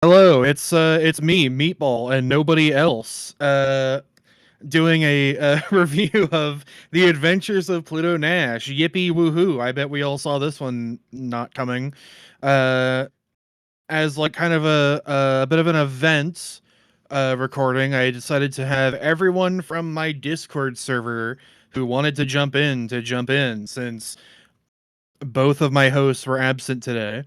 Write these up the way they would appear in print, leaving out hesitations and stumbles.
Hello, it's me, Meatball, and nobody else. Doing a review of the Adventures of Pluto Nash. Yippee woohoo! I bet we all saw this one not coming. Uh, as like kind of a bit of an event recording, I decided to have everyone from my Discord server who wanted to jump in since both of my hosts were absent today.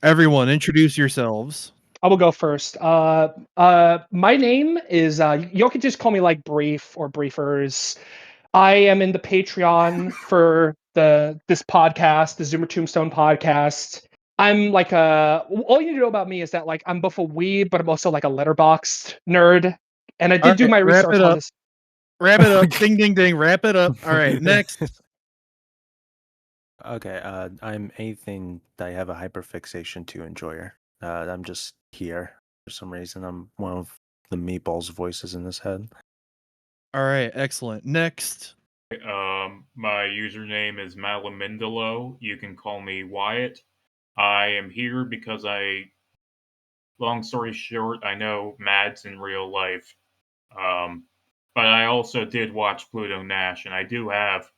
Everyone, introduce yourselves. I will go first. My name is you can just call me like Brief or Briefers. I am in the Patreon for this podcast, the Zoomer Tombstone podcast. I'm like all you need to know about me is that like I'm both a weeb, but I'm also like a letterboxed nerd. And I All did do right, my wrap research it on up. this. Wrap it up. Ding, ding, ding. Wrap it up. All right, next. Okay, I'm anything that I have a hyperfixation to enjoyer. I'm just here for some reason. I'm one of the meatballs voices in his head. All right, excellent. Next. My username is Malamindalo. You can call me Wyatt. I am here because long story short, I know Mads in real life. But I also did watch Pluto Nash, and I do have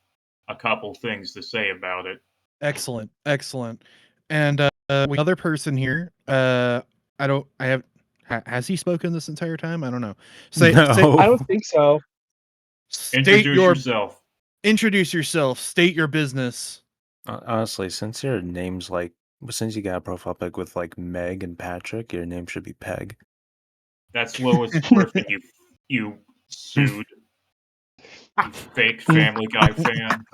a couple things to say about it. Excellent. Excellent. And we other person here. Has he spoken this entire time? I don't know. No. I don't think so. Introduce yourself. State your business. Honestly, since your name's like, since you got a profile pic with like Meg and Patrick, your name should be Peg. That's Lois Griffin. You sued. You fake Family Guy fan.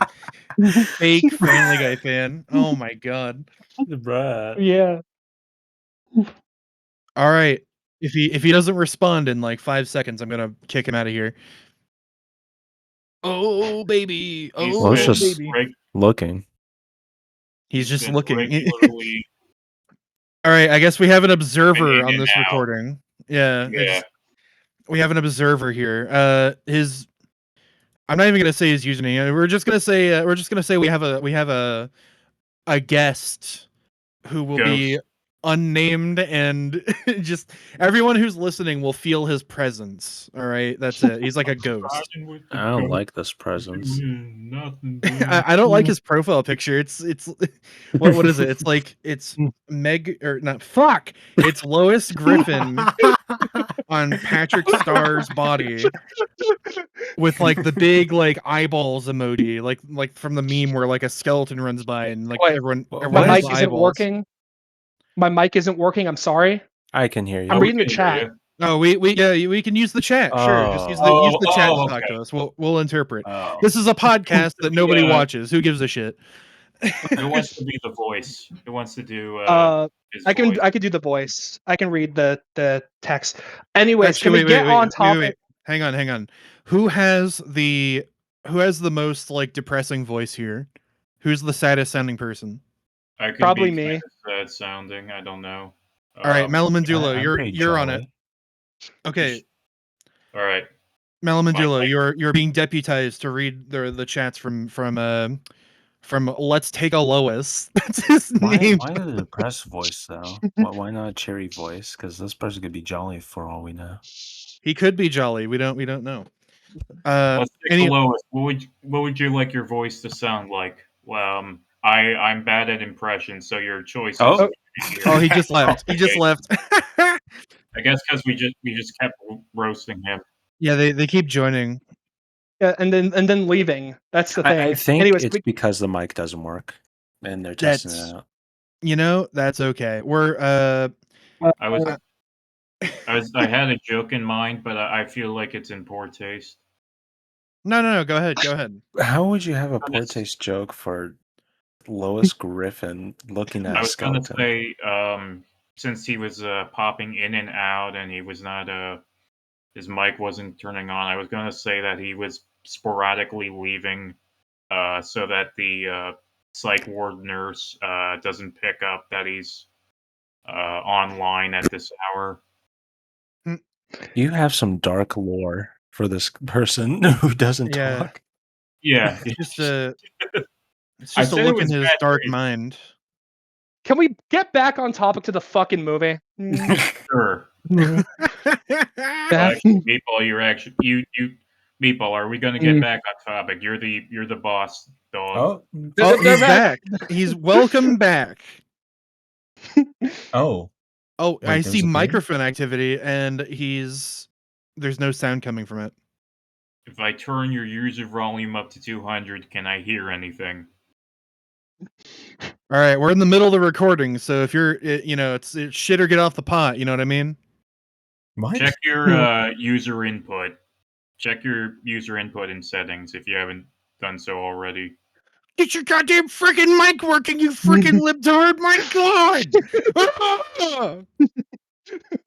Fake Family Guy fan. Oh my god. Bruh. Yeah. All right. If he doesn't respond in like 5 seconds, I'm gonna kick him out of here. Oh baby. Oh Well, it's just baby. looking. He's just looking. Regularly All right, I guess we have an observer in on and this out. recording. Yeah. Yeah. We have an observer here. I'm not even gonna say his username. We're just gonna say we have a guest who will be unnamed, and just everyone who's listening will feel his presence. All right, that's it. He's like a ghost. I don't like this presence. I don't like his profile picture. It's what is it? It's Meg or not? Fuck! It's Lois Griffin on Patrick Starr's body with like the big like eyeballs emoji, like from the meme where like a skeleton runs by and like everyone My has mic isn't eyeballs. working. My mic isn't working. I'm sorry. I can hear you. I'm reading the chat. Oh, we can use the chat. Sure, just use the chat to talk to us. We'll interpret. This is a podcast that nobody watches. Who gives a shit? Who wants to be the voice? Who wants to do? I can do the voice. I can read the text. Anyways, can we get on topic? Hang on. Who has the most like depressing voice here? Who's the saddest sounding person? Probably me. Sad sounding. I don't know. All right, Malamandulo, you're on it. Okay. All right. Malamandulo, you're being deputized to read the chats from Let's Take a Lois. That's his name. Why the depressed voice though? Why not a cherry voice? Because this person could be jolly for all we know. He could be jolly. We don't know. Let's take a Lois. What would you like your voice to sound like? Well, I'm bad at impressions, so your choice is. Oh, he just left. He just left. I guess because we just kept roasting him. Yeah, they keep joining. Yeah, and then leaving. That's the thing. I think it's because the mic doesn't work, and they're testing it out. You know, that's okay. We're I had a joke in mind, but I feel like it's in poor taste. No. Go ahead. How would you have a poor taste joke for Lois Griffin looking at a skeleton? I was gonna say, since he was popping in and out, and he was not his mic wasn't turning on. I was gonna say that he was sporadically leaving, so that the psych ward nurse doesn't pick up that he's online at this hour. You have some dark lore for this person who doesn't talk. Yeah, it's just a look in his dark mind. Can we get back on topic to the fucking movie? Sure. That- Meatball, you're actually you Meatball. Are we going to get back on topic? You're the boss dog. Oh, Oh, They're he's back. back. He's welcome back. oh, Oh, Wait, I there's see a thing? microphone activity, and there's no sound coming from it. If I turn your user volume up to 200, can I hear anything? All right, we're in the middle of the recording, so if you're, it's shit or get off the pot. You know what I mean? what? Check your user input. Check your user input in settings if you haven't done so already. Get your goddamn freaking mic working, you freaking libtard! My God!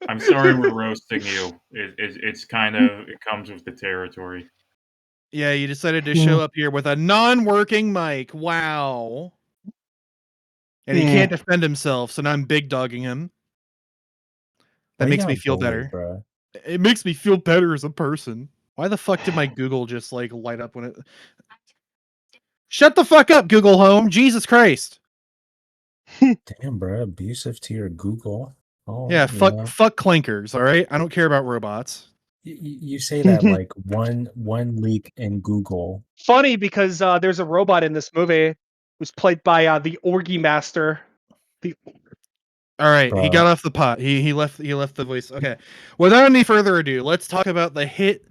I'm sorry we're roasting you. It's kind of it comes with the territory. Yeah, you decided to show up here with a non-working mic. Wow. And he can't defend himself, so now I'm big dogging him. That Why you makes me gotta feel bully, better. bro? It makes me feel better as a person. Why the fuck did my Google just like light up when it? Shut the fuck up, Google Home! Jesus Christ! Damn, bro, abusive to your Google. Oh, Yeah, you fuck, know. fuck clankers. All right, I don't care about robots. You say that like one leak in Google. Funny because there's a robot in this movie who's played by the Orgy Master. All right, he Bro. got off the pot. He left the voice. Okay. Without any further ado, let's talk about the hit.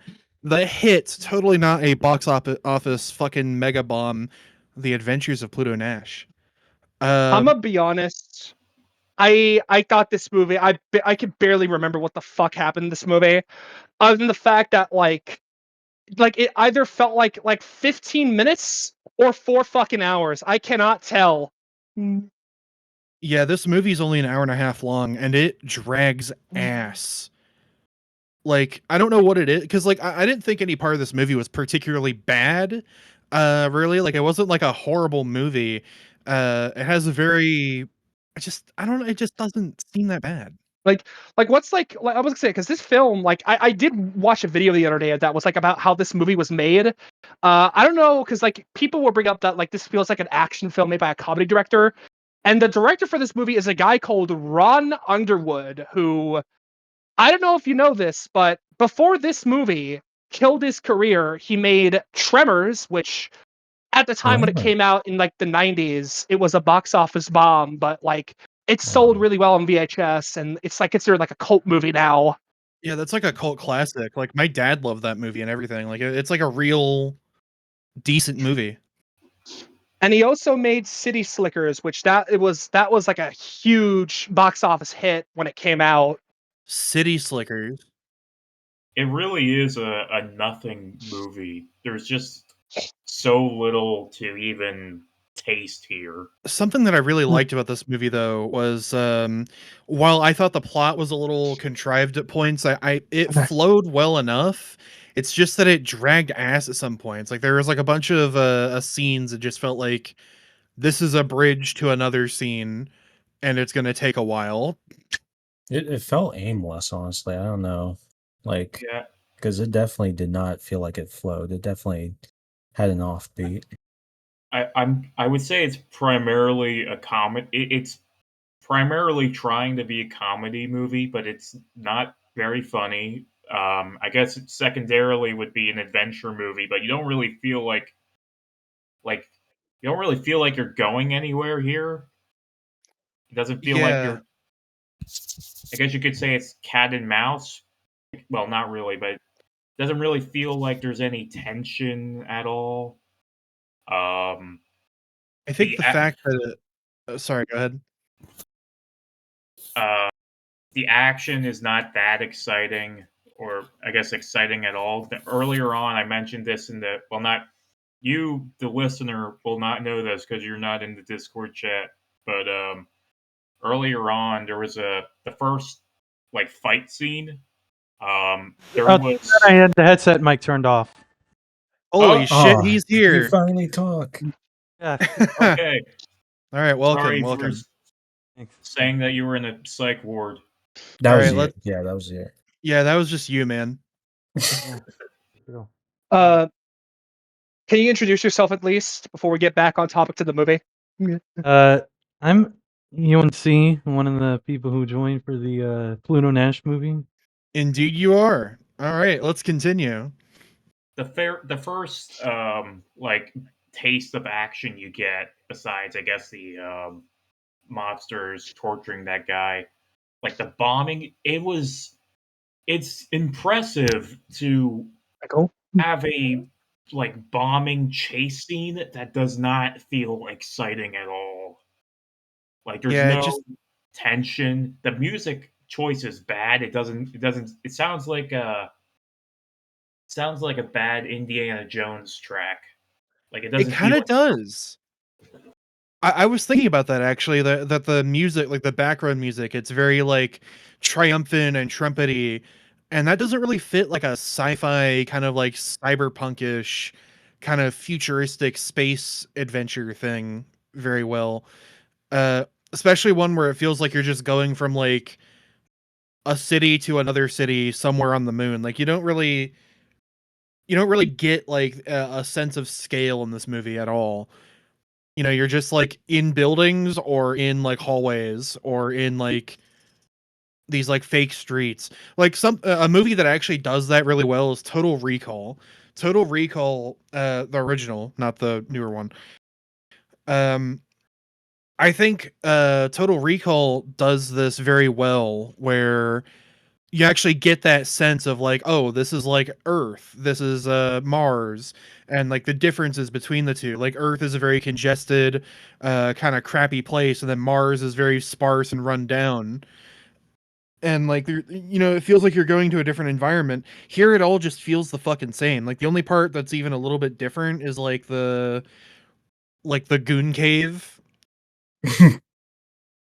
The hit, totally not a box office fucking mega bomb, The Adventures of Pluto Nash. I'm gonna be honest. I thought this movie. I could barely remember what the fuck happened in this movie, other than the fact that like it either felt like 15 minutes or 4 fucking hours. I cannot tell. Yeah, this movie's only an hour and a half long, and it drags ass. Like, I don't know what it is, because like I didn't think any part of this movie was particularly bad. Really, like it wasn't like a horrible movie. It has a very, I don't know, it just doesn't seem that bad. Like what's like I was gonna say because this film like I did watch a video the other day that was like about how this movie was made. I don't know because like people will bring up that like this feels like an action film made by a comedy director, and the director for this movie is a guy called Ron Underwood who I don't know if you know this, but before this movie killed his career, he made Tremors, which at the time when it Really? came out in like the 90s, it was a box office bomb, but like it sold Wow. really well on VHS and it's like considered like a cult movie now. Yeah, that's like a cult classic. Like my dad loved that movie and everything. Like it's like a real decent movie. And he also made City Slickers, which that was like a huge box office hit when it came out. City Slickers. It really is a nothing movie. There's just so little to even taste here. Something that I really liked about this movie, though, was while I thought the plot was a little contrived at points, it flowed well enough. It's just that it dragged ass at some points. Like there was like a bunch of scenes that just felt like this is a bridge to another scene, and it's gonna take a while. It felt aimless, honestly. I don't know. Like, Yeah, because it definitely did not feel like it flowed. It definitely had an offbeat. I would say it's primarily a comedy. It's primarily trying to be a comedy movie, but it's not very funny. I guess it secondarily would be an adventure movie, but you don't really feel like you don't really feel like you're going anywhere here. It doesn't feel like Yeah, you're. I guess you could say it's cat and mouse. Well, not really, but it doesn't really feel like there's any tension at all. Um, I think the the fact that sorry, go ahead. uh, the action is not that exciting, or I guess exciting at all. Earlier on, I mentioned this in the not you, the listener, will not know this because you're not in the Discord chat. But earlier on, there was the first like fight scene. There Oh, was I had the headset mic turned off. Holy shit, Oh, he's you here. finally talk. Yeah. okay. All right, Sorry welcome. for saying that you were in a psych ward. That All was right, it. Yeah, that was it. Yeah, that was just you, man. Uh, can you introduce yourself at least before we get back on topic to the movie? I'm UNC, one of the people who joined for the Pluto Nash movie. Indeed, you are. All right, let's continue. The first like taste of action you get, besides I guess the monsters torturing that guy, like the bombing, it's impressive to Michael? have a like bombing chase scene that does not feel exciting at all. Like there's Yeah, no just tension. The music choice is bad. It sounds like a bad Indiana Jones track. Like it it doesn't kind feel of does. I was thinking about that actually. That the music, like the background music, it's very like triumphant and trumpety, and that doesn't really fit like a sci-fi kind of like cyberpunkish kind of futuristic space adventure thing very well. Uh, Especially one where it feels like you're just going from like a city to another city somewhere on the moon. Like you don't really get like a sense of scale in this movie at all. You know, you're just like in buildings or in like hallways or in like these like fake streets. Like a movie that actually does that really well is Total Recall. Total Recall, the original, not the newer one. Um, I think Total Recall does this very well, where you actually get that sense of like, oh, this is like Earth, this is Mars, and like the differences between the two. Like Earth is a very congested, kind of crappy place, and then Mars is very sparse and run down. And like you know, it feels like you're going to a different environment. Here, it all just feels the fucking same. Like the only part that's even a little bit different is like the goon cave.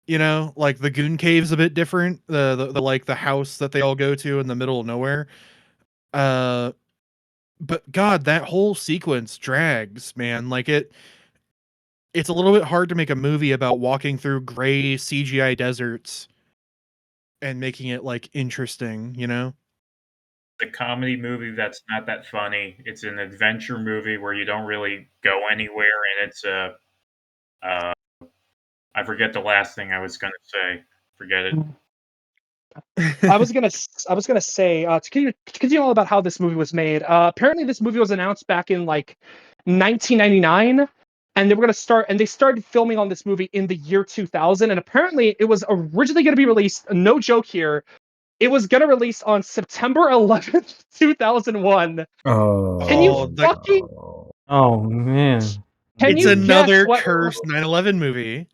You know, like the goon cave's a bit different. The like the house that they all go to in the middle of nowhere. Uh, but God, that whole sequence drags, man. Like it's a little bit hard to make a movie about walking through gray CGI deserts and making it like interesting, you know? a comedy movie that's not that funny. It's an adventure movie where you don't really go anywhere, and it's a uh, I forget the last thing I was gonna say. Forget it. I was gonna say to continue all about how this movie was made. Apparently, this movie was announced back in like 1999, and they started filming on this movie in the year 2000. And apparently, it was originally going to be released. No joke here. It was going to release on September 11th, 2001. Can you Oh, fucking Oh man. can it's you guess another what? cursed 9/11 movie.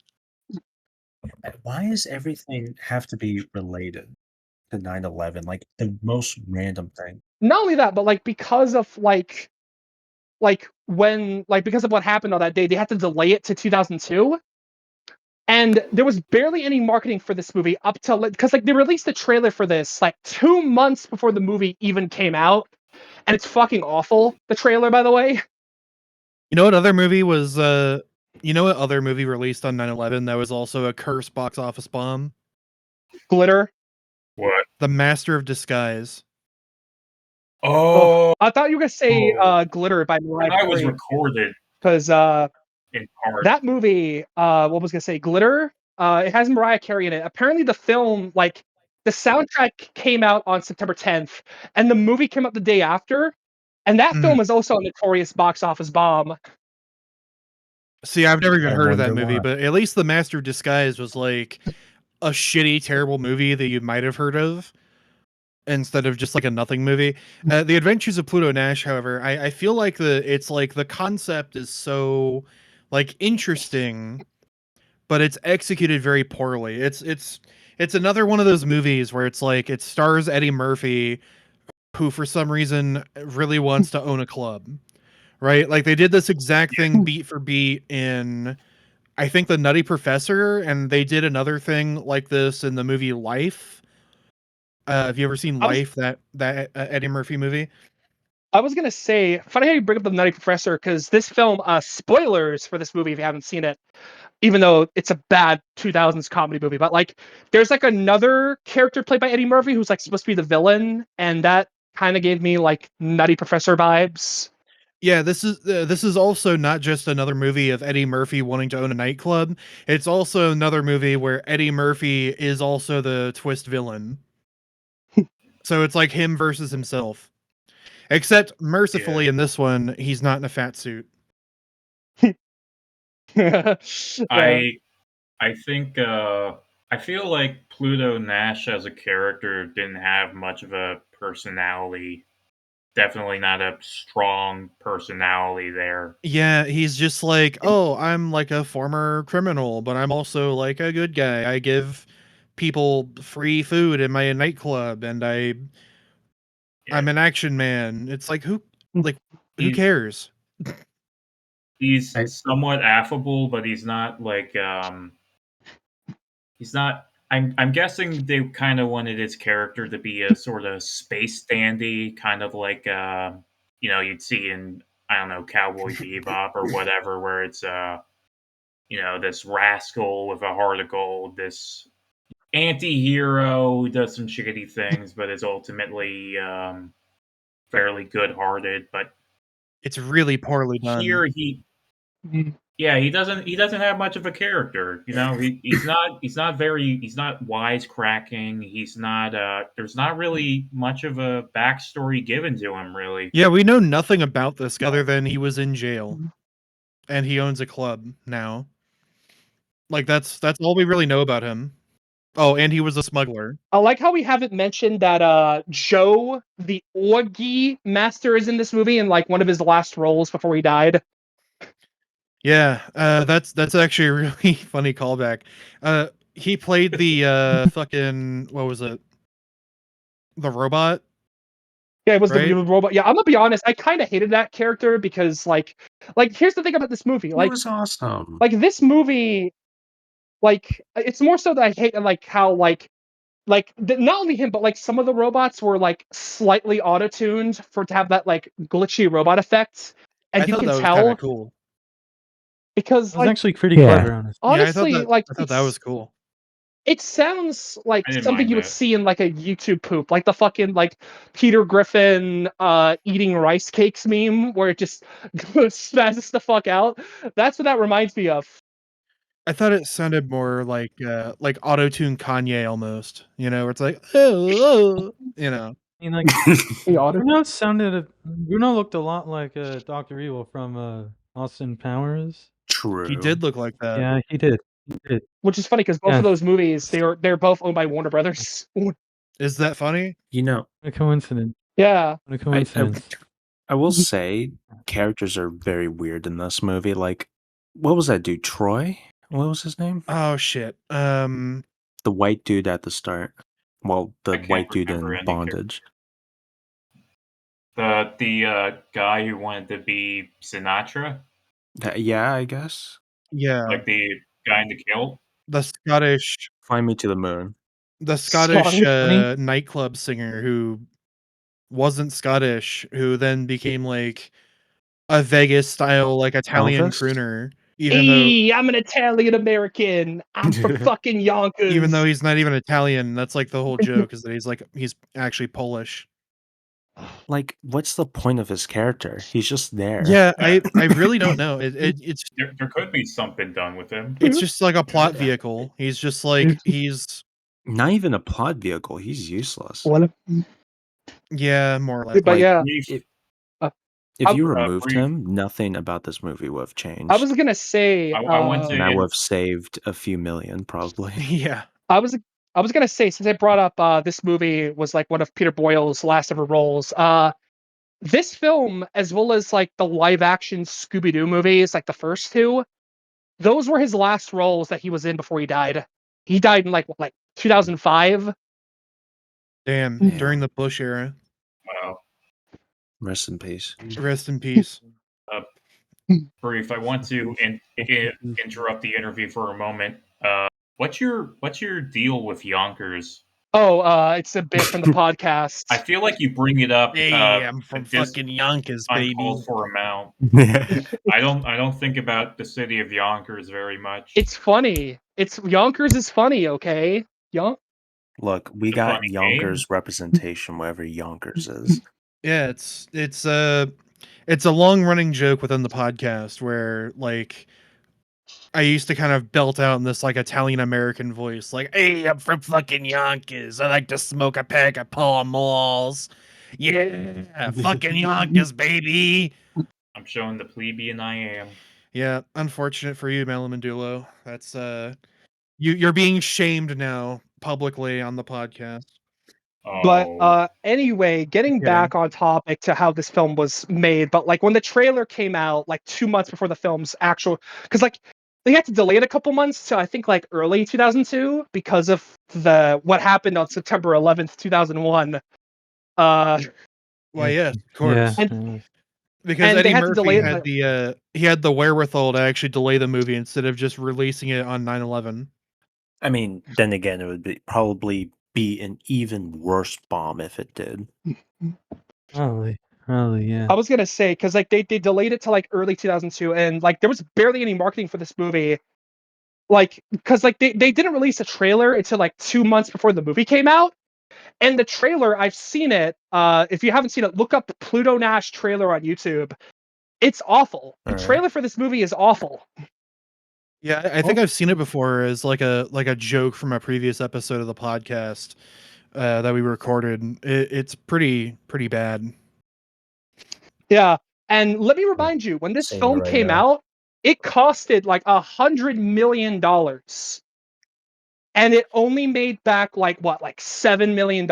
Why does everything have to be related to 9/11? Like the most random thing. Not only that, but like because of because of what happened on that day, they had to delay it to 2002. And there was barely any marketing for this movie up till because like they released the trailer for this like 2 months before the movie even came out, and it's fucking awful. The trailer, by the way. You know what other movie was you know what other movie released on 9/11 that was also a cursed box office bomb? Glitter. What? The Master of Disguise. Oh, Oh, I thought you were gonna say Glitter by Mariah that was Carey, recorded because in part. that movie, what was I gonna say, Glitter, it has Mariah Carey in it. Apparently the film, like the soundtrack came out on September 10th, and the movie came out the day after, and that Mhm. film is also a notorious box office bomb. See, I've never even I heard of that wonder movie, why. but at least The Master of Disguise was like a shitty, terrible movie that you might have heard of instead of just like a nothing movie. The Adventures of Pluto Nash, however, I feel like it's like the concept is so like interesting, but it's executed very poorly. It's another one of those movies where it's like it stars Eddie Murphy, who for some reason really wants to own a club, right? Like they did this exact thing beat for beat in I think the Nutty Professor, and they did another thing like this in the movie Life. Have you ever seen I was Life, that Eddie Murphy movie? I was gonna say, funny how you bring up the Nutty Professor, because this film, spoilers for this movie if you haven't seen it, even though it's a bad 2000s comedy movie, but like there's like another character played by Eddie Murphy who's like supposed to be the villain, and that kind of gave me like Nutty Professor vibes. Yeah, this is also not just another movie of Eddie Murphy wanting to own a nightclub. It's also another movie where Eddie Murphy is also the twist villain. So it's like him versus himself. Except mercifully Yeah. in this one, he's not in a fat suit. Yeah. I think I feel like Pluto Nash as a character didn't have much of a personality. Definitely not a strong personality there. Yeah, he's just like, "Oh, I'm like a former criminal, but I'm also like a good guy. I give people free food in my nightclub and Yeah. I'm an action man." It's like like who He's cares? he's I somewhat affable, but he's not. I'm guessing they kind of wanted his character to be a sort of space dandy, kind of like you'd see in, I don't know, Cowboy Bebop or whatever, where it's this rascal with a heart of gold, this anti-hero who does some shitty things, but is ultimately fairly good-hearted. But It's really poorly done. here he doesn't have much of a character. He's not wisecracking. He's not there's not really much of a backstory given to him, really. Yeah, we know nothing about this guy other than he was in jail and he owns a club now. Like that's all we really know about him. Oh, and he was a smuggler. I like how we haven't mentioned that Joe, the orgy master, is in this movie in like one of his last roles before he died. Yeah, that's actually a really funny callback. He played the fucking what was it? The robot, Yeah, it was the right? robot. Yeah, I'm gonna be honest. I kind of hated that character because like here's the thing about this movie. It Like was awesome. like this movie, like it's more so that I hate like how not only him but like some of the robots were like slightly auto-tuned to have that like glitchy robot effect, I and you thought can that was kind of tell cool. because It was like actually pretty Yeah. clever, honestly. Yeah, I thought honestly that like I thought that was cool. it sounds like I didn't something mind you would that. see in like a YouTube poop, like the fucking like Peter Griffin eating rice cakes meme where it just spazzes the fuck out. That's what that reminds me of. I thought it sounded more like auto-tune Kanye almost, where it's like, "Oh, oh," I mean, like The auto. Bruno looked a lot like Doctor Evil from Austin Powers. He True. did look like that. Yeah, he did. He did. Which is funny because both Yeah, of those movies they're both owned by Warner Brothers. Is that funny? You know, what a coincidence. Yeah. What a I coincidence. I will say characters are very weird in this movie. Like, what was that dude? Troy? What was his name? Oh shit. The white dude at the start. Well, the I can't white dude remember in any bondage. The guy who wanted to be Sinatra, Yeah, I guess. Yeah, like the guy in the kilt. the Scottish Fly me to the moon. the Scottish Sorry. Funny? nightclub singer who wasn't Scottish, who then became like a Vegas style like Italian Elvis? crooner, Hey, I'm an Italian American. I'm from fucking even though Yonkers. he's not even Italian. That's like the whole joke is that he's actually Polish. Like, what's the point of his character? He's just there. Yeah, I really don't know. It's There could be something done with him. it's just like a plot Yeah. vehicle. He's just like he's Not even a plot vehicle. He's useless. What? yeah, more or less. But Like, yeah, Brief, uh, if I, you removed brief. him, nothing about this movie would have changed. I was gonna say, I want to and I would have saved a few million, probably. Yeah. I was gonna say since I brought up this movie was like one of Peter Boyle's last ever roles. This film, as well as like the live action Scooby Doo movies, like the first two, those were his last roles that he was in before he died. He died in like 2005. Damn, Damn. during the Bush era. Wow. Rest in peace. Rest in peace. Brief. I want to interrupt the interview for a moment. What's your deal with Yonkers? Oh, it's a bit from the podcast. I feel like you bring it up Hey, I'm from this fucking Yonkers, baby. uncalled for amount. I don't think about the city of Yonkers very much. It's funny. It's Yonkers is funny, okay? Look, we It's a got funny Yonkers game. representation wherever Yonkers is. Yeah, it's it's a long running joke within the podcast where like I used to kind of belt out in this like Italian American voice, like, "Hey, I'm from fucking Yonkers. I like to smoke a pack of Pall Malls. Yeah, fucking Yonkers, baby." I'm showing the plebeian I am. Yeah, unfortunate for you, Malamandulo. That's you're being shamed now publicly on the podcast. But Oh, anyway, getting Kidding. back on topic to how this film was made, but like when the trailer came out, like 2 months before the film's actual, because like they had to delay it a couple months to I think like early 2002 because of the what happened on September 11th, 2001. Well, yes, of Yeah. course. And Because they Eddie had to delay Murphy it. had the wherewithal to actually delay the movie instead of just releasing it on 9/11. I mean, then again, it would probably be an even worse bomb if it did. Probably, yeah. I was gonna say because like they delayed it to like early 2002, and like there was barely any marketing for this movie. Like because like they didn't release a trailer until like 2 months before the movie came out. And the trailer, I've seen it. If you haven't seen it, look up the Pluto Nash trailer on YouTube. It's awful. The All right. trailer for this movie is awful. Yeah, I think I've seen it before as like a joke from a previous episode of the podcast that we recorded. It's pretty bad. Yeah. And let me remind you, when this Seeing it film right came now. out, it costed like $100 million. And it only made back like what, like $7 million.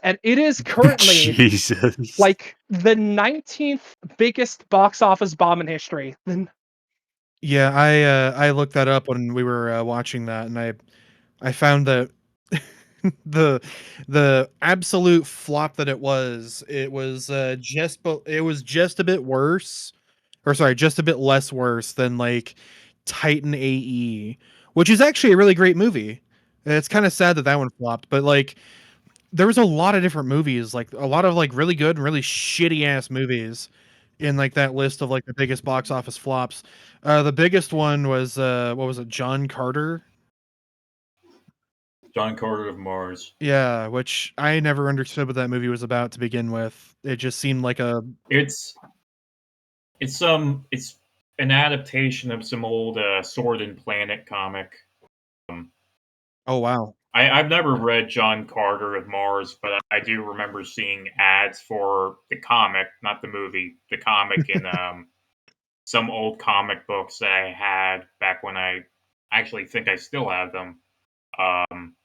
And it is currently Jesus. like the 19th biggest box office bomb in history. Yeah, I looked that up when we were watching that, and I found that the absolute flop that it was just a bit worse, or sorry, just a bit less worse than like Titan AE, which is actually a really great movie. It's kind of sad that that one flopped, but like there was a lot of different movies, like a lot of like really good and really shitty ass movies in like that list of like the biggest box office flops. The biggest one was what was it, John Carter? John Carter of Mars. Yeah, which I never understood what that movie was about to begin with. It just seemed like a It's an adaptation of some old Sword and Planet comic. oh wow. I've never read John Carter of Mars, but I do remember seeing ads for the comic, not the movie, the comic in some old comic books that I had back when I actually think I still have them.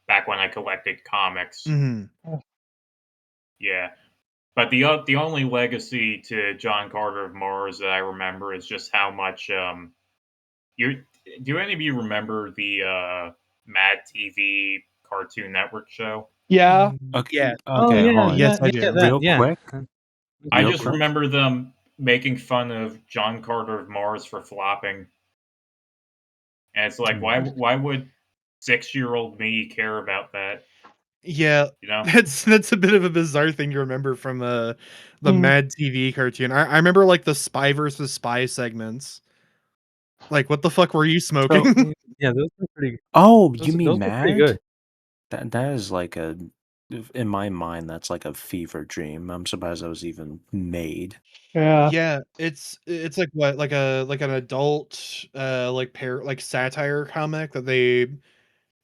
Back when I collected comics. hmm Yeah. But the only legacy to John Carter of Mars that I remember is just how much you do any of you remember the Mad TV Cartoon Network show? Yeah. Okay. Yeah. Oh Okay. yeah, Hold on. Yes, I do. that, Real yeah. quick. I Real just quick. remember them making fun of John Carter of Mars for flopping. And it's like why would 6-year-old me care about that? Yeah, You know? that's a bit of a bizarre thing to remember from the Mm. Mad TV cartoon. I remember like the Spy versus Spy segments. Like, what the fuck were you smoking? Yeah, those are pretty. Oh, Those, you mean those are pretty Mad? good. That is like in my mind, that's like a fever dream. I'm surprised that was even made. Yeah. Yeah, it's like what, like an adult like satire comic that they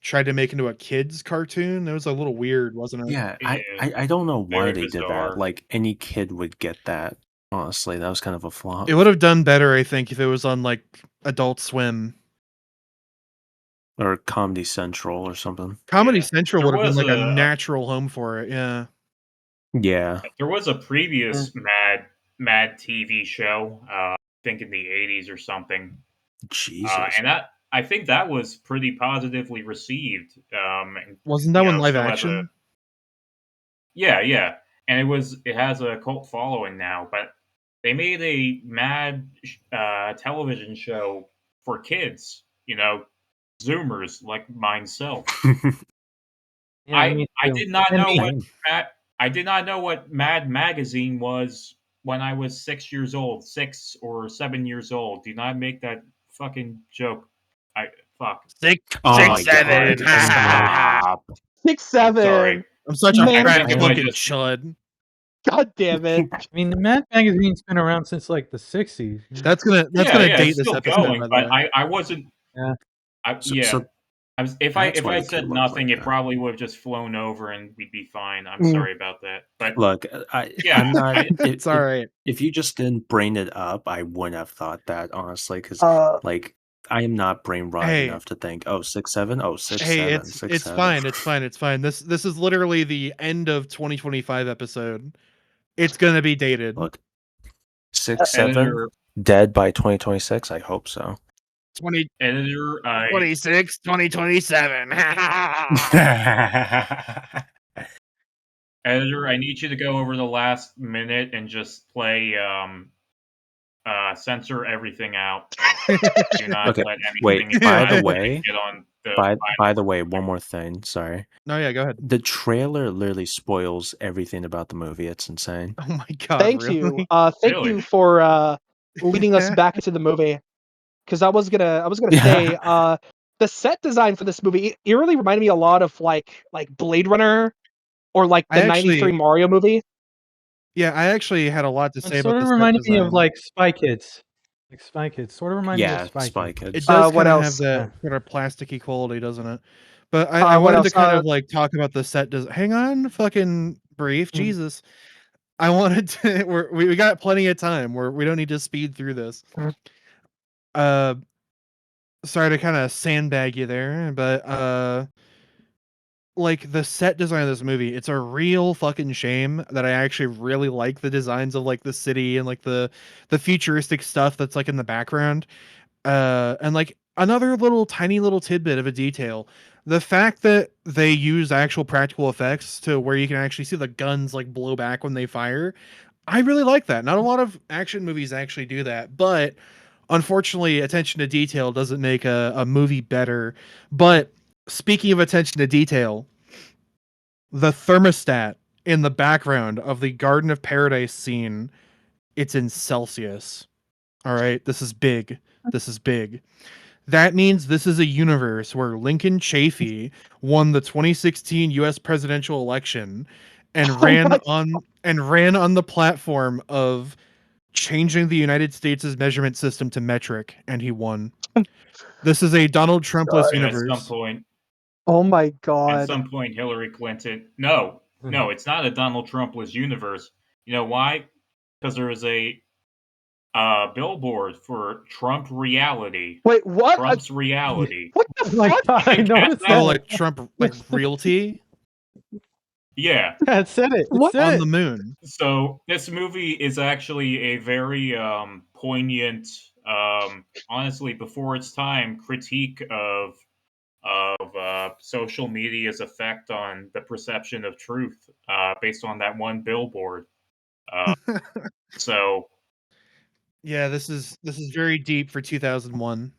tried to make into a kids cartoon. It was a little weird, wasn't it? Yeah, Yeah, I don't know why very they did bizarre. that. Like any kid would get that. Honestly, that was kind of a flop. It would have done better, I think, if it was on like Adult Swim. Or Comedy Central or something. Comedy Yeah. Central There would have been was like a a- natural home for it. Yeah. Yeah. There was a previous Mad TV show, I think in the 80s or something. Jesus. And I think that was pretty positively received. And, Wasn't that you one know, live still has action? yeah. And it has a cult following now, but they made a Mad television show for kids, you know, Zoomers like myself. Yeah, me I too. did not And know me. what I did not know what Mad Magazine was when I was 6 years old, 6 or 7 years old. Do not make that fucking joke. Fuck. Six, Oh six, my seven. God. Stop. 6, I'm 7. sorry. I'm such a Man, fat I think I fucking just- chud. God damn it! I mean, the Mad magazine's been around since like the '60s. That's gonna Yeah, date it's this still episode, going, by the but way. I wasn't. Yeah. Yeah. So If that's I why it said could look nothing, like it that. probably would have just flown over and we'd be fine. I'm Mm. sorry about that. But Look, yeah, I'm not. It's all right. If you just didn't brain it up, I wouldn't have thought that, honestly, because like I am not brain rotted Hey. enough to think, oh, 6'7", oh, 6'7", Hey, 6'7". it's fine. It's fine. It's fine. This is literally the end of 2025 episode. It's gonna be dated. Look, 6'7", editor, dead by 2026. I hope so. 20, editor, I 26, 2027. editor, I need you to go over the last minute and just play censor everything out. Do not Okay, let wait, anything by the inflammatory way, get on the by the way, one more thing. Sorry, No, yeah, go ahead. the trailer literally spoils everything about the movie. It's insane. Oh my god, Thank really? you. Thank Really? you for leading us back into the movie. Because I was gonna say the set design for this movie it really reminded me a lot of like Blade Runner or like the I '93 actually, Mario movie. yeah, I actually had a lot to It say about sort of the set reminded me of design. like Spy Kids. Like Spy Kids. Sort of reminded me of Yeah, Spy Spy Kids. It Kids. does What kind of have else? that sort of plasticky quality, doesn't it? But I What wanted to else? kind of like talk about the set design. Hang on, fucking brief, Mhm. Jesus. I wanted to. We got plenty of time. We don't need to speed through this. Mhm. Sorry to kind of sandbag you there, but like the set design of this movie, it's a real fucking shame that I actually really like the designs of like the city and like the futuristic stuff that's like in the background. And like another little tiny little tidbit of a detail, the fact that they use actual practical effects to where you can actually see the guns like blow back when they fire. I really like that. Not a lot of action movies actually do that, but unfortunately, attention to detail doesn't make a movie better. But speaking of attention to detail, the thermostat in the background of the Garden of Paradise scene, it's in Celsius. All right, this is big. This is big. That means this is a universe where Lincoln Chafee won the 2016 US presidential election and Oh ran my- on the platform of changing the United States' measurement system to metric, and he won. This is a Donald Trumpless and universe. Oh my at god! some point Hillary Clinton. No, it's not a Donald Trumpless universe. You know why? Because there is a billboard for Trump reality. Wait, what? Trump's reality. What the Like fuck? I Cat noticed that. Oh, that. like Trump, like realty Yeah. Yeah, it said it. It What? said on it. the moon. So this movie is actually a very poignant, honestly, before its time critique of social media's effect on the perception of truth, based on that one billboard. So Yeah, this is very deep for 2001.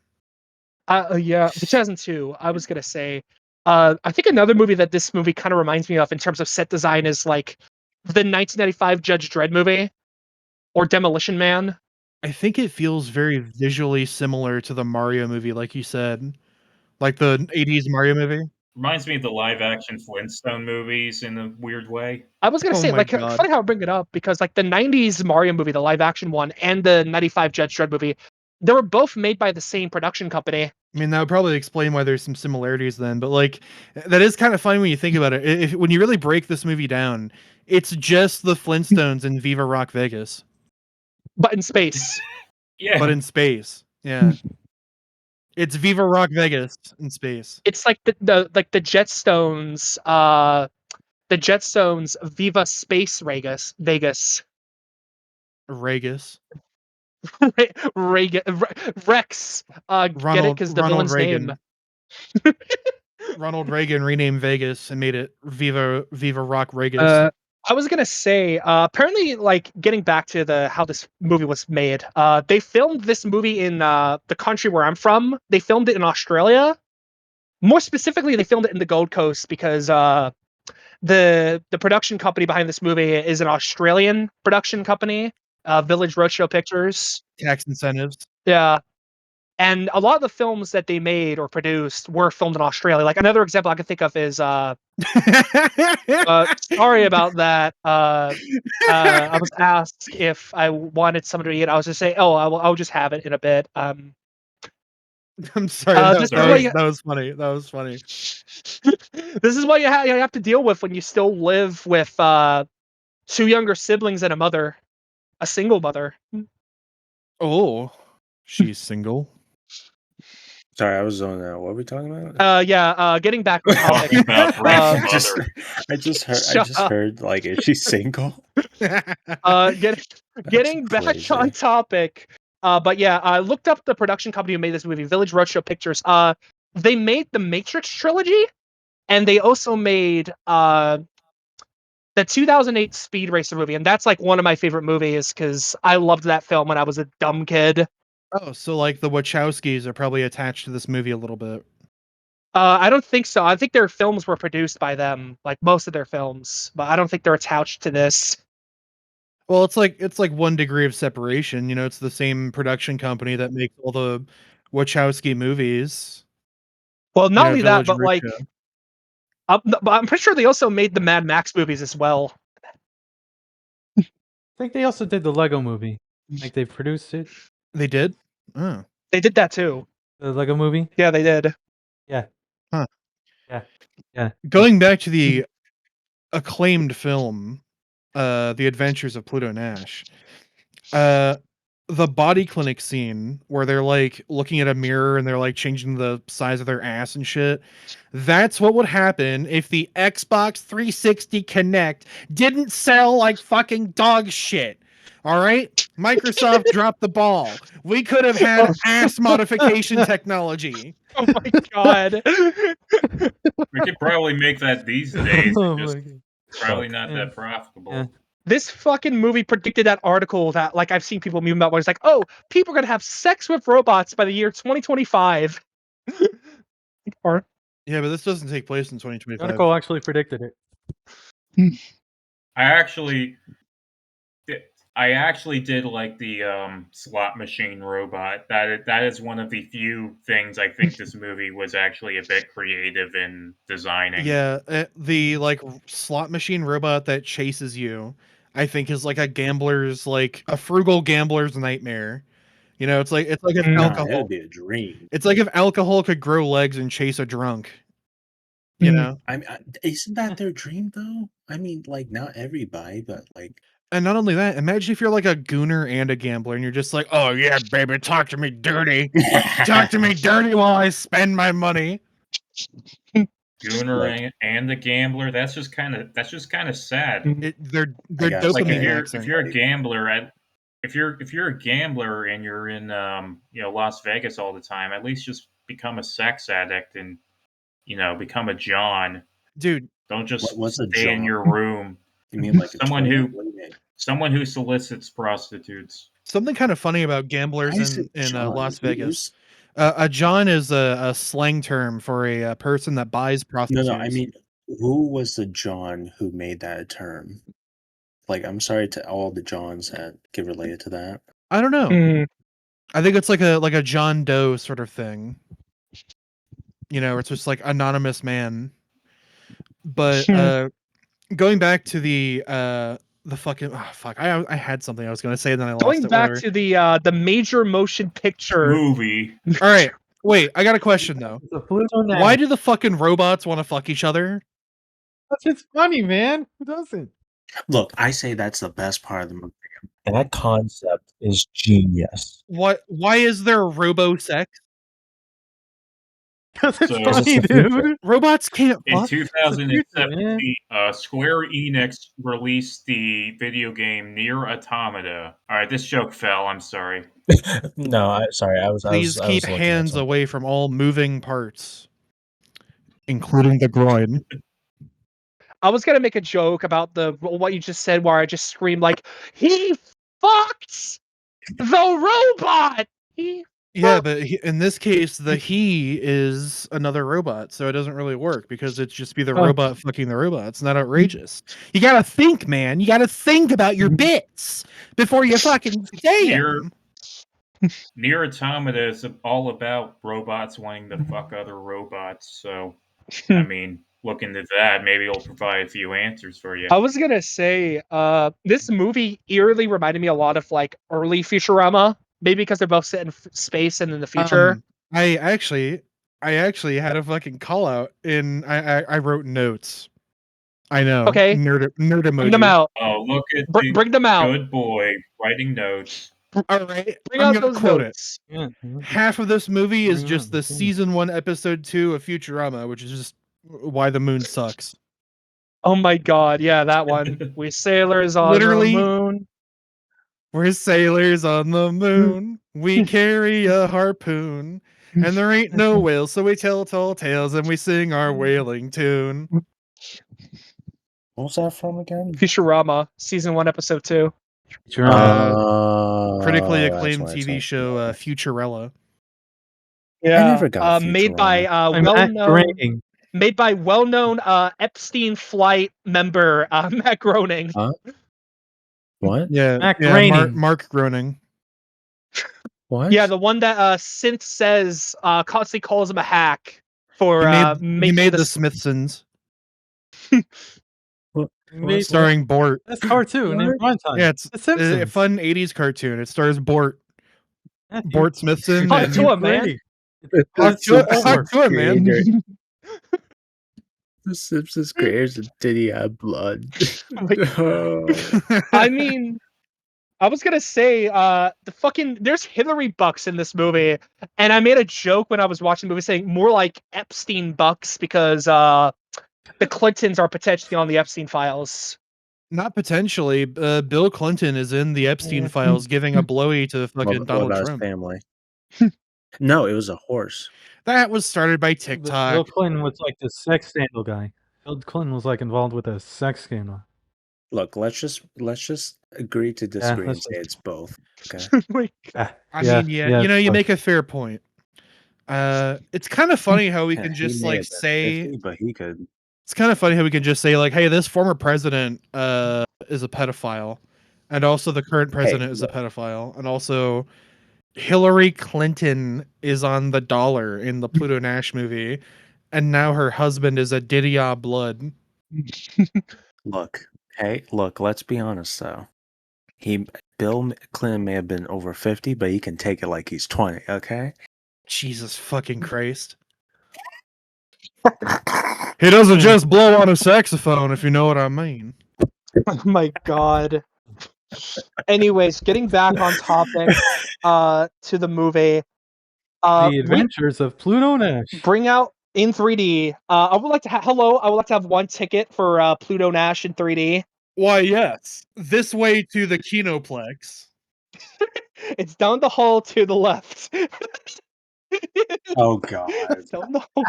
Yeah, 2002. I was gonna say. I think another movie that this movie kind of reminds me of in terms of set design is like the 1995 Judge Dredd movie or Demolition Man. I think it feels very visually similar to the Mario movie, like you said, like the 80s Mario movie. reminds me of the live action Flintstone movies in a weird way. I was gonna Oh say, my like, god. funny how I bring it up because, like, the '90s Mario movie, the live action one, and the '95 Judge Dredd movie, they were both made by the same production company. I mean, that would probably explain why there's some similarities then, but like that is kind of funny when you think about it. When you really break this movie down, it's just the Flintstones and Viva Rock Vegas, But in space. Yeah. but in space. Yeah. It's Viva Rock Vegas in space. It's like the Jetstones, the Jetstones Viva Space Vegas. Regas. Rex. Get it? Because the Ronald villain's name. Reagan. Ronald Reagan renamed Vegas and made it Viva Rock Regas. I was gonna say, apparently, like getting back to how this movie was made. They filmed this movie in the country where I'm from. They filmed it in Australia. More specifically, they filmed it in the Gold Coast because the production company behind this movie is an Australian production company, Village Roadshow Pictures. Tax incentives. Yeah. And a lot of the films that they made or produced were filmed in Australia. Like another example I can think of is sorry about that. I was asked if I wanted somebody to eat. I was just say, "Oh, I'll just have it in a bit." I'm sorry. This is Sorry. That was funny. That was funny. this is what you have to deal with when you still live with 2 younger siblings and a single mother. Oh, she's single. Sorry, I was zoning out. What are we talking about? Getting back to the topic. Talking about Brave's I just, mother. I just heard. I Shut just up. heard. Like, is she single? Getting back crazy. on topic. But yeah, I looked up the production company who made this movie, Village Roadshow Pictures. They made the Matrix trilogy, and they also made the 2008 Speed Racer movie, and that's like one of my favorite movies because I loved that film when I was a dumb kid. Oh, so like the Wachowskis are probably attached to this movie a little bit. I don't think so. I think their films were produced by them, like most of their films, but I don't think they're attached to this. Well, it's like 1 degree of separation. You know, it's the same production company that makes all the Wachowski movies. Well, not You know, only that, Village but like, Roadshow. but I'm pretty sure they also made the Mad Max movies as well. I think they also did the Lego movie. Like they produced it. They did. Oh, They did that too. The Lego movie. Yeah, they did. Yeah. Huh. Yeah. Going back to the acclaimed film, The Adventures of Pluto Nash. The body clinic scene where they're like looking at a mirror and they're like changing the size of their ass and shit. That's what would happen if the Xbox 360 Kinect didn't sell like fucking dog shit. All right? Microsoft dropped the ball. We could have had ass modification technology. Oh my god. We could probably make that these days. Oh Just my God. probably not Yeah. that profitable. Yeah. This fucking movie predicted that article that like I've seen people meme about where it's like, oh, people are gonna have sex with robots by the year 2025. Or Yeah, but this doesn't take place in The 2025. article actually predicted it. I actually did like the slot machine robot. That is one of the few things I think this movie was actually a bit creative in designing. Yeah, the like slot machine robot that chases you, I think is like a frugal gambler's nightmare. You know, it's like if Nah, it alcohol. would be a dream. It's like if alcohol could grow legs and chase a drunk. You know, I mean, isn't that their dream though? I mean, like not everybody, but like. and not only that, imagine if you're like a gooner and a gambler, and you're just like, "Oh yeah, baby, talk to me dirty, talk to me dirty while I spend my money." Gooner and the gambler. That's just kind of sad. They're got dopamine Like maxing. if you're a gambler, if you're a gambler and you're in Las Vegas all the time, at least just become a sex addict and become a John. Dude, Don't just What's a stay in John? your room. You mean like Someone a who- toilet? What do you mean? Someone who solicits prostitutes. something kind of funny about Why gamblers is it in John? Las Vegas. Who's- A John is a slang term for a person that buys No, prostitutes. no. I mean, who was the John who made that a term? Like, I'm sorry to all the Johns that get related to that. I don't know. Mm. I think it's like a John Doe sort of thing. You know, it's just like anonymous man. But going back to the fucking fuck, I had something I was gonna say, and then I lost Going it. back Whatever. to the major motion picture. Movie. All right, wait, I got a question though. It's a Pluto Nash. Why do the fucking robots want to fuck each other? That's just funny, man. Who doesn't? Look, I say that's the best part of the movie. That concept is genius. Why is there robo sex? Because it's So- funny, It's the future. dude. Robots can't In fuck. 2017, Square Enix released the video game Near Automata. All right, this joke fell. I'm sorry. No, sorry. I was. Please I keep was looking at hands something. away from all moving parts, including the groin. I was gonna make a joke about what you just said, where I just screamed like, "He fucked the robot." Yeah, but in this case, the he is another robot, so it doesn't really work because it's just be the Oh. robot fucking the robot. It's not outrageous. You gotta think, man. You gotta think about your bits before you fucking say You're- them. Near Automata is all about robots wanting to fuck other robots. So, I mean, look into that. Maybe it'll provide a few answers for you. I was gonna say, this movie eerily reminded me a lot of like early Futurama, maybe because they're both set in space and in the future. I actually had a fucking call out in. I wrote notes. I know. Okay. Nerd Bring them emoji. out. Oh, look at Bring them out. good boy writing notes. All right, Bring I'm out gonna those quote notes. Yeah. it. Half of this movie is Bring just out the the thing. season 1, episode 2 of Futurama, which is just why the moon sucks. Oh my god, yeah, that one. We sailors on Literally, the moon. we're sailors on the moon. We carry a harpoon, and there ain't no whales, so we tell tall tales and we sing our whaling tune. What was that from again? Futurama, season 1, episode 2. Futurama. Critically That's acclaimed why it's TV not show familiar. Futurella. Yeah. I never got made by Futurama. Matt well-known Groening. made by well-known Epstein flight member Matt Groening. Huh? What? Yeah, Matt yeah, Groening. Mark Groening. What? Yeah, the one that Synth says constantly calls him a hack for He making made the this. Smithsons, Made- starring Bort. That's cartoon in prime time. Yeah, it's The a Simpsons. fun 80s cartoon. It stars Bort Matthew- Bort Smithson. Talk and to him, man. Great. Talk to him, man. The Simpsons creators did he have blood? I mean, I was gonna say there's Hillary Bucks in this movie, and I made a joke when I was watching the movie saying more like Epstein Bucks because the Clintons are potentially on the Epstein files. Not potentially. Bill Clinton is in the Epstein files giving a blowy to fucking What Donald about his Trump. family? No, it was a horse. That was started by Bill TikTok. Clinton was like the sex scandal guy. Bill Clinton was like involved with a sex scandal. Look, let's just agree to disagree and let's say it's both. Okay. I mean, you make a fair point. It's kind of funny how we Yeah, can he just may like have been say 50, but he could. it's kind of funny how we can just say like, hey, this former president is a pedophile, and also the current president is a pedophile, and also Hillary Clinton is on the dollar in the Pluto Nash movie, and now her husband is a Didier Blood. Look, let's be honest though. Bill Clinton may have been over 50, but he can take it like he's 20, okay? Jesus fucking Christ. He doesn't just blow on a saxophone, if you know what I mean. Oh my god. Anyways, getting back on topic to the movie. The Adventures of Pluto Nash. Bring out in 3D. I would like to have one ticket for Pluto Nash in 3D. Why, yes. This way to the Kinoplex. It's down the hall to the left. Oh god. Down the hall.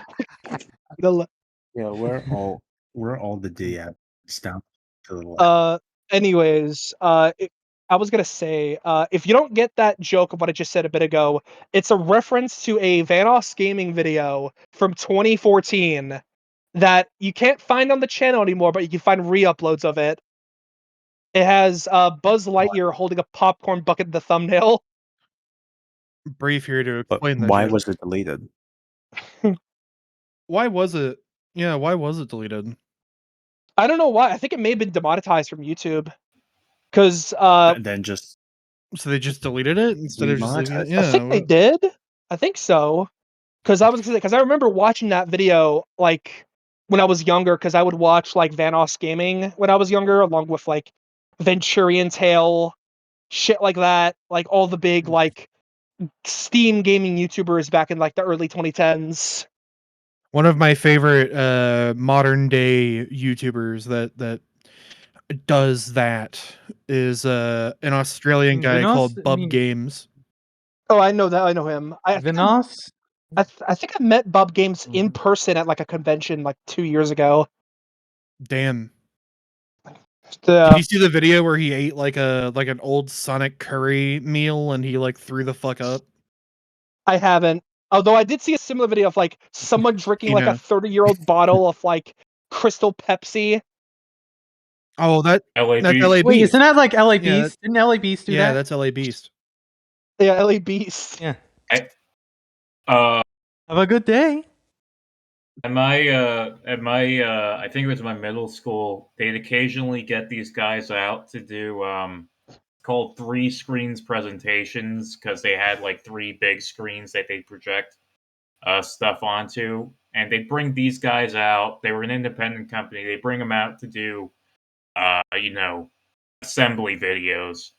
The left. Yeah, we're all the DM. Down to the left. Anyways, I was gonna say, if you don't get that joke of what I just said a bit ago, it's a reference to a Vanoss Gaming video from 2014 that you can't find on the channel anymore, but you can find re-uploads of it. It has Buzz Lightyear holding a popcorn bucket in the thumbnail. Brief here to But explain that. why shit. was it deleted? Why was it? Yeah, why was it deleted? I don't know why. I think it may have been demonetized from YouTube. Because Then just So they just deleted it instead of just leaving it? Demonetized? Yeah. I think they did. I think so. Because I remember watching that video like when I was younger. Because I would watch like Vanoss Gaming when I was younger, along with like Venturian Tale, shit like that. Like all the big like Steam gaming YouTubers back in like the early 2010s. One of my favorite modern day YouTubers that does that is an Australian guy called Bub Games. Oh, I know that. I know him. Vanoss? I think I met Bob Games in person at like a convention like 2 years ago. Damn. Did you see the video where he ate like an old Sonic curry meal and he like threw the fuck up? I haven't. Although I did see a similar video of like someone drinking like a 30-year-old bottle of like Crystal Pepsi. Oh, that's LA Wait, Beast. isn't that like LA Yeah, Beast? Didn't LA Beast do that? Yeah, that's LA Beast. Yeah, LA Beast. Yeah. Uh, Have a good day. I think it was my middle school, they'd occasionally get these guys out to do called 3 screens presentations because they had like 3 big screens that they project stuff onto, and they bring these guys out. They were an independent company. They bring them out to do assembly videos,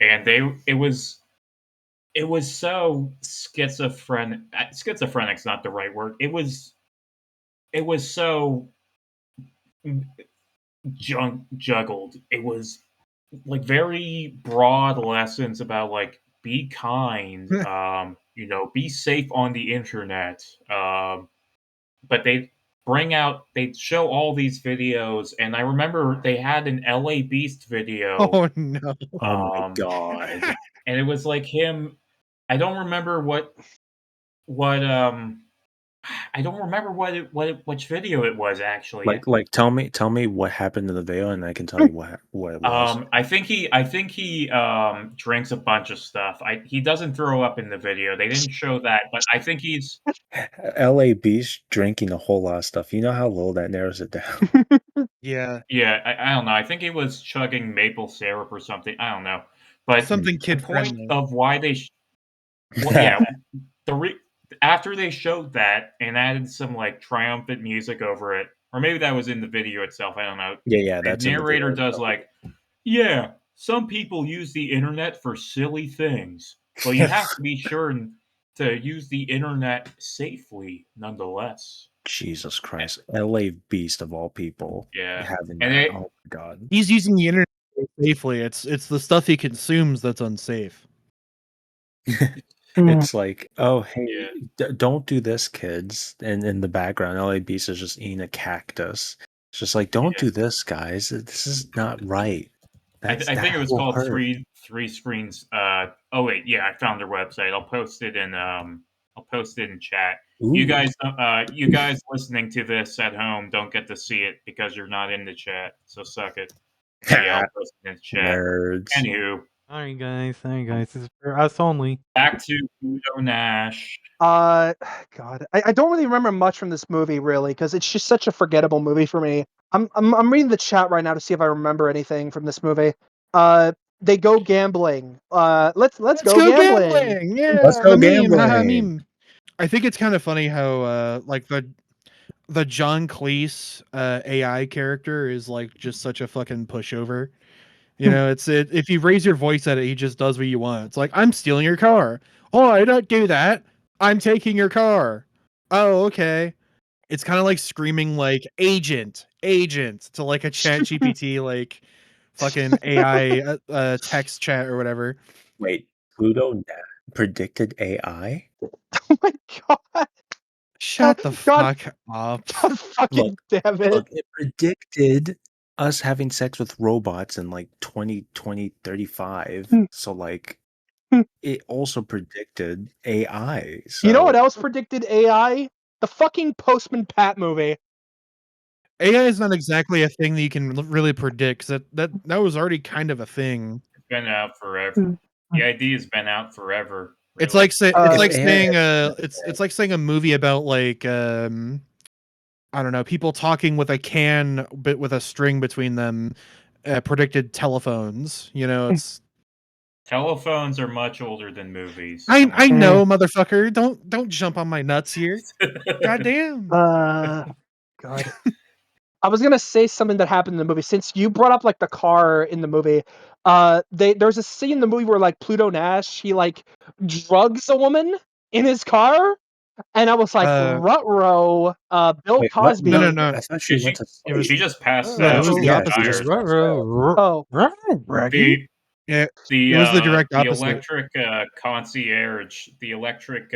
and it was so schizophrenic. Schizophrenic's not the right word. It was so juggled. It was like very broad lessons about like be kind, be safe on the internet. But they'd show all these videos, and I remember they had an LA Beast video. Oh no. Oh my Um, god. and it was like him. I don't remember what I don't remember which video it was actually. Like tell me what happened in the video and I can tell you what it was. I think he drinks a bunch of stuff. He doesn't throw up in the video. They didn't show that, but I think he's LA Beast drinking a whole lot of stuff. You know how low that narrows it down. Yeah. yeah. I don't know. I think he was chugging maple syrup or something. I don't know. But Something the kid point friendly. of why they well, yeah, after they showed that and added some like triumphant music over it, or maybe that was in the video itself. I don't know. yeah, The that's in the narrator video does itself. like, yeah, some people use the internet for silly things, but you have to be sure to use the internet safely, nonetheless. Jesus Christ. LA Beast of all people. Yeah, Having and that. it, Oh my god. He's using the internet safely. It's the stuff he consumes that's unsafe. It's like, oh hey, yeah. don't do this, kids. And in the background, LA Beast is just eating a cactus. It's just like, don't Yeah. do this, guys. This is not right. I think it was will called hurt. three screens. Oh wait, yeah, I found their website. I'll post it in chat. You Ooh. you guys listening to this at home don't get to see it because you're not in the chat. So suck it. But yeah, I'll post it in the chat. Nerds. Anywho, Sorry, guys. This is for us only. back to Pluto Nash. God, I don't really remember much from this movie really because it's just such a forgettable movie for me. I'm reading the chat right now to see if I remember anything from this movie. They go gambling. Let's go gambling. Yeah, Let's go the meme. Haha, gambling. meme. I think it's kind of funny how like the John Cleese AI character is like just such a fucking pushover. You know, if you raise your voice at it, he just does what you want. It's like, I'm stealing your car. Oh, I don't do that. I'm taking your car. Oh, okay. It's kind of like screaming like agent to like a chat GPT like fucking AI text chat or whatever. Wait, Pluto predicted AI? Oh my god. Shut the God, fuck up. God fucking damn it. Look, it predicted us having sex with robots in like 2035. So like it also predicted AI. So You know what else predicted AI? The fucking Postman Pat movie. AI is not exactly a thing that you can really predict. 'Cause that was already kind of a thing. It's been out forever. The idea has been out forever. Really. It's like If saying AI it's like saying a movie about like I don't know, people talking with a can but with a string between them predicted telephones. You know, it's telephones are much older than movies. I know, motherfucker. Don't jump on my nuts here. Goddamn. God. I was gonna say something that happened in the movie. Since you brought up like the car in the movie, there's a scene in the movie where like Pluto Nash he like drugs a woman in his car, and I was like, Ruh-roh, Bill Wait, what? Cosby. No. I thought she went to It was She just passed no, it out. was the Yeah, opposite. she just Oh, The Yeah, it was the direct the opposite. electric concierge, the electric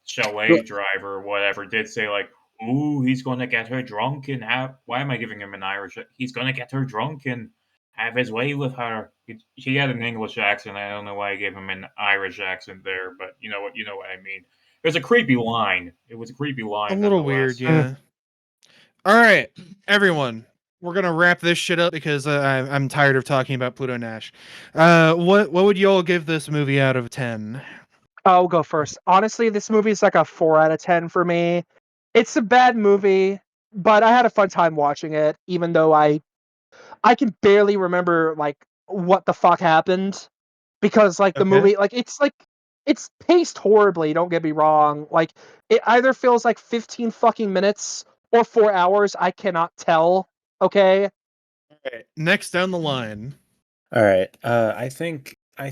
chalet driver, or whatever, did say like, "Ooh, he's gonna get her drunk and have." Why am I giving him an Irish? He's gonna get her drunk and have his way with her. He had an English accent. I don't know why I gave him an Irish accent there, but you know what I mean. It was a creepy line. It was a creepy line. A little weird, nonetheless. yeah. All right, everyone. we're gonna wrap this shit up because I'm tired of talking about Pluto Nash. What would you all give this movie out of 10? I'll go first. Honestly, this movie is like a 4 out of 10 for me. It's a bad movie, but I had a fun time watching it, even though I can barely remember like what the fuck happened because like the Okay. movie it's paced horribly, don't get me wrong. Like it either feels like 15 fucking minutes or 4 hours, I cannot tell. Okay? All right. Next down the line. All right. I think the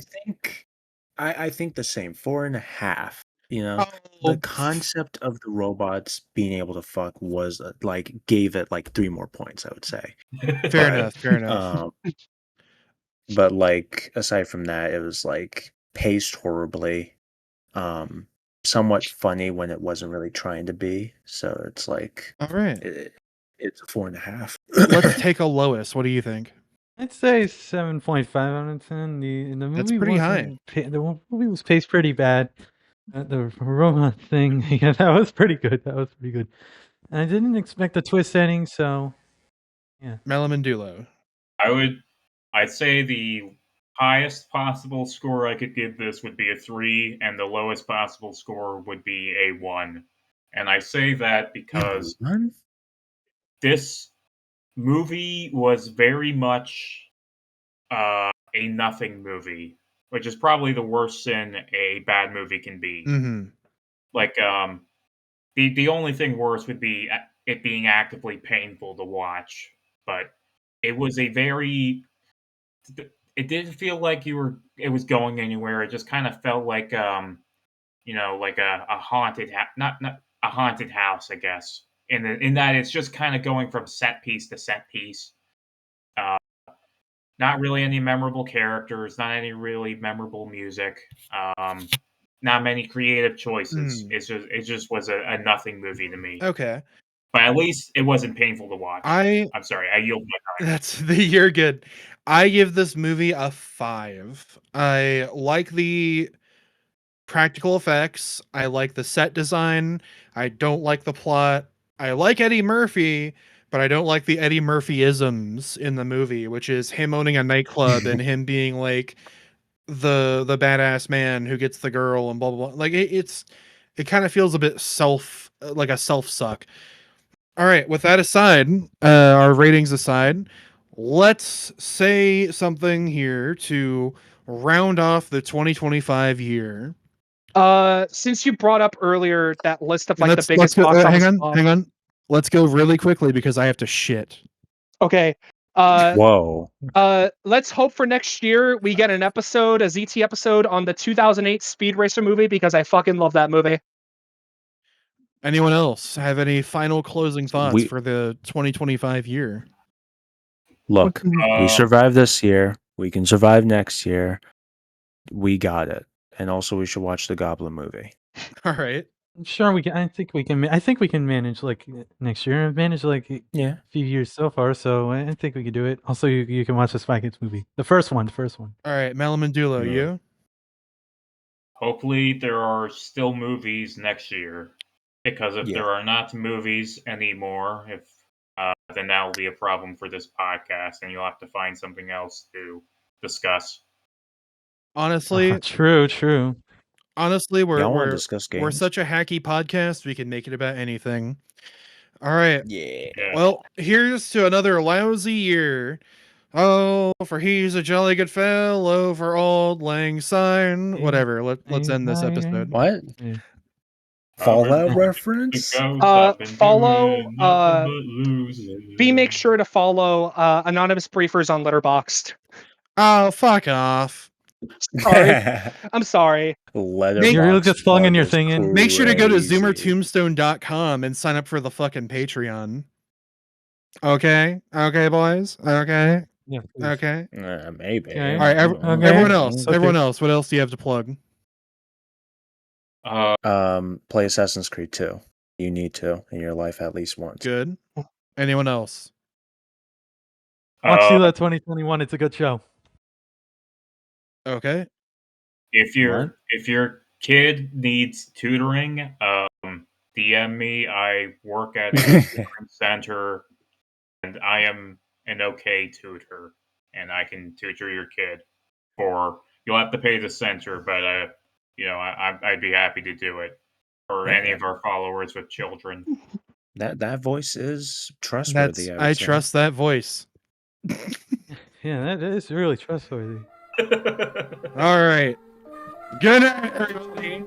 same. 4.5. You know, Oh, the concept of the robots being able to fuck was like gave it like 3 more points, I would say. fair But, enough. Fair enough. but like aside from that, it was like paced horribly, somewhat funny when it wasn't really trying to be. So it's like All right. it's a 4.5. Let's take a Lois. What do you think? I'd say 7.5 out of 10. The That's movie pretty high. the movie was paced pretty bad. The robot thing, yeah, that was pretty good. That was pretty good. And I didn't expect the twist ending, so yeah. Malamandulo. I'd say the highest possible score I could give this would be a 3, and the lowest possible score would be a 1. And I say that because this movie was very much a nothing movie, which is probably the worst sin a bad movie can be. Mm-hmm. Like, the only thing worse would be it being actively painful to watch, but it was a very. It didn't feel like it was going anywhere. It just kind of felt like like a haunted not a haunted house, I guess. In that it's just kind of going from set piece to set piece. Not really any memorable characters, not any really memorable music. Not many creative choices. It just was a nothing movie to me. Okay. But at least it wasn't painful to watch. I'm sorry, I yield my time. You're good. I give this movie a 5. I like the practical effects. I like the set design. I don't like the plot. I like Eddie Murphy, but I don't like the Eddie Murphy-isms in the movie, which is him owning a nightclub and him being like the badass man who gets the girl and blah blah blah. Like it kind of feels a bit like a self suck. All right, with that aside, our ratings aside, let's say something here to round off the 2025 year. Since you brought up earlier that list of like the Let's biggest go, box office hang on. Let's go really quickly because I have to shit. Okay. Whoa. Let's hope for next year we get an episode, a ZT episode on the 2008 Speed Racer movie because I fucking love that movie. Anyone else have any final closing thoughts We for the 2025 year? look, we survived this year. We can survive next year. We got it. And also, we should watch the Goblin movie. All right. Sure, we can. I think we can. I think we can manage like next year. I've managed like a few years so far, so I think we can do it. Also, you can watch the Spy Kids movie, the first one. All right, Malamandulo, Yeah. you? Hopefully, there are still movies next year, because if there are not movies anymore, then that will be a problem for this podcast, and you'll have to find something else to discuss. Honestly, True. Honestly, Y'all wanna we're discuss we're games? such a hacky podcast. We can make it about anything. All right. Yeah. Well, here's to another lousy year. Oh, for he's a jolly good fellow for old lang syne. Whatever. Let's end this episode. What? Yeah. Fallout reference? Follow nothing but losing. make sure to follow Anonymous Briefers on Letterboxd. Oh, fuck off. Sorry. I'm sorry. You really just plugging your thing in. Make sure to go to zoomertombstone.com and sign up for the fucking Patreon. Okay? Okay, boys? Okay? Yeah, please. Okay? Maybe. Okay. All right, Okay. everyone else. Okay. Everyone else. What else do you have to plug? Play Assassin's Creed 2. You need to in your life at least once. Good. Anyone else? Watch Sela 2021. It's a good show. Okay. If your kid needs tutoring, DM me. I work at a tutoring center, and and I am an okay tutor, and I can tutor your kid. You'll have to pay the censor, but I'd be happy to do it for any of our followers with children. That voice is trustworthy, I would I say. trust that voice. Yeah, that is really trustworthy. All right. Good night, everybody.